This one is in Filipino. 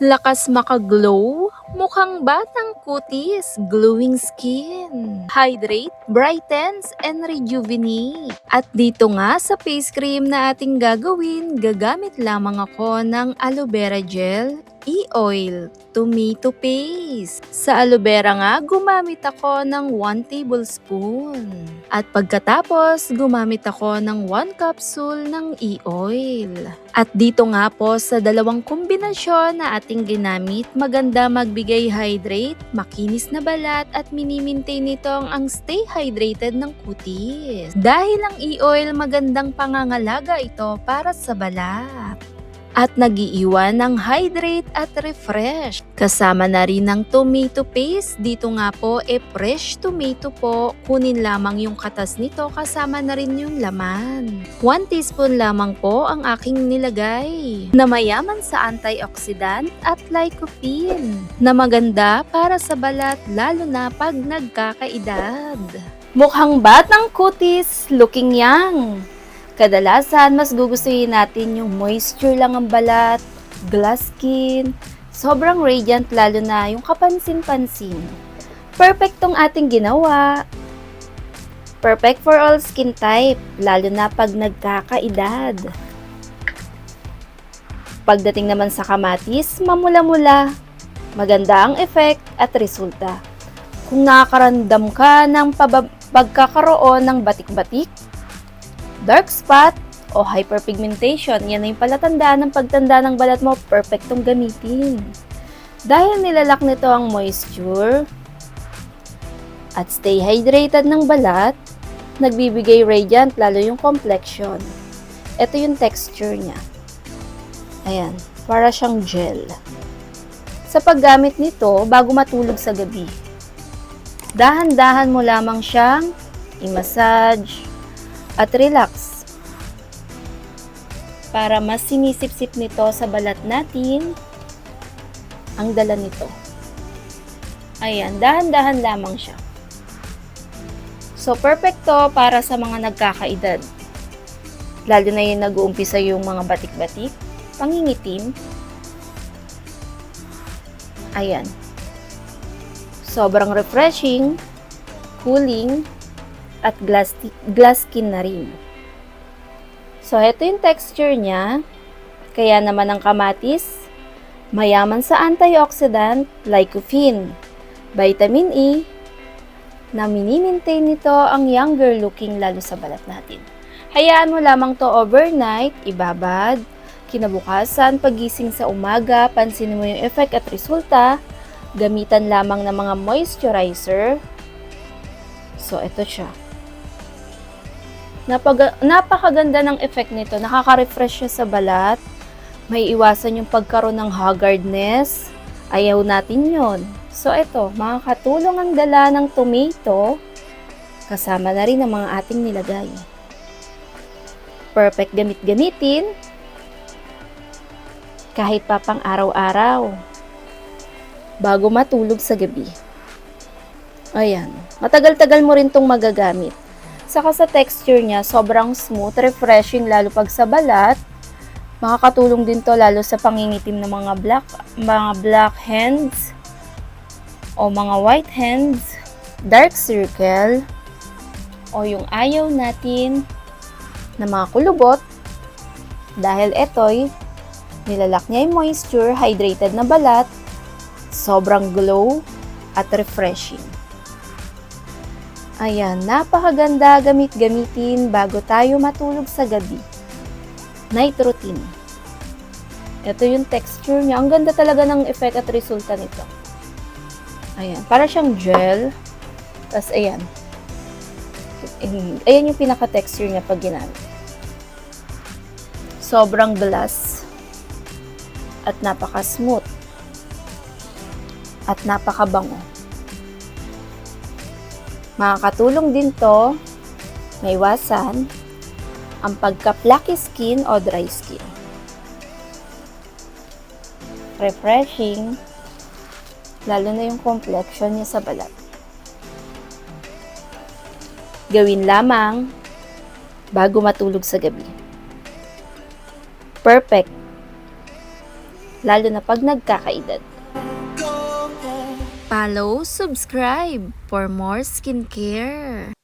Lakas makaglow, mukhang batang kutis, glowing skin. Hydrate, brightens, and rejuvenate. At dito nga sa face cream na ating gagawin, gagamit lamang ako ng aloe vera gel, e-oil, tomato paste. Sa aloe vera nga, gumamit ako ng 1 tablespoon. At pagkatapos, gumamit ako ng 1 capsule ng e-oil. At dito nga po sa dalawang kombinasyon na ating ginamit, maganda magbigay hydrate, makinis na balat at mini-maintain nito ang stay hydrated ng kutis. Dahil ang e-oil magandang pangangalaga ito para sa balat. At nagiiwan ng hydrate at refresh. Kasama na rin ng tomato paste. Dito nga po fresh tomato po. Kunin lamang yung katas nito kasama na rin yung laman. 1 teaspoon lamang po ang aking nilagay. Na mayaman sa antioxidant at lycopene. Na maganda para sa balat lalo na pag nagkakaedad. Mukhang batang kutis, looking young. Kadalasan, mas gugustuhin natin yung moisture lang ang balat, glass skin, sobrang radiant lalo na yung kapansin-pansin. Perfect tong ating ginawa. Perfect for all skin type, lalo na pag nagkakaedad. Pagdating naman sa kamatis, mamula-mula. Maganda ang effect at resulta. Kung nakakaramdam ka ng pagkakaroon ng batik-batik, dark spot o hyperpigmentation, yan na yung palatandaan ng pagtanda ng balat mo, perfectong gamitin. Dahil nilalak nito ang moisture at stay hydrated ng balat, nagbibigay radiant lalo yung complexion. Ito yung texture niya. Ayan, para siyang gel. Sa paggamit nito, bago matulog sa gabi, dahan-dahan mo lamang siyang i-massage at relax para mas sinisip-sip nito sa balat natin ang dala nito. Ayan, dahan-dahan lamang siya. So, perfect to para sa mga nagkakaedad. Lalo na yung nag-uumpisa yung mga batik-batik, pangingitim. Ayan. Sobrang refreshing, cooling, at glass skin na rin. So, ito yung texture niya. Kaya naman ang kamatis, mayaman sa antioxidant, lycopene, vitamin E, na mini-maintain nito ang younger looking lalo sa balat natin. Hayaan mo lamang to overnight, ibabad, kinabukasan, pagising sa umaga, pansinin mo yung effect at resulta, gamitan lamang ng mga moisturizer. So, ito siya. Napakaganda ng effect nito. Nakaka-refresh siya sa balat. May iwasan yung pagkaroon ng haggardness. Ayaw natin yon. So, ito. Makakatulong ang dala ng tomato. Kasama na rin ang mga ating nilagay. Perfect gamit-gamitin. Kahit pa pang araw-araw. Bago matulog sa gabi. Ayan. Matagal-tagal mo rin itong magagamit. Saka sa texture niya, sobrang smooth, refreshing lalo pag sa balat. Makakatulong din to lalo sa pangingitim ng mga black hands o mga white hands, dark circle, o yung ayaw natin na mga kulubot. Dahil eto'y nilalak niya yung moisture, hydrated na balat, sobrang glow at refreshing. Ayan, napakaganda gamitin bago tayo matulog sa gabi. Night routine. Ito yung texture niya. Ang ganda talaga ng effect at resulta nito. Ayan, para siyang gel. Tapos ayan. Ayan yung pinaka-texture niya pag ginamit. Sobrang glass. At napaka-smooth. At napakabango. Makakatulong din to maiwasan ang pagka-flaky skin o dry skin. Refreshing, lalo na yung complexion niya sa balat. Gawin lamang bago matulog sa gabi. Perfect lalo na pag nagkakaedad. Follow, subscribe for more skincare.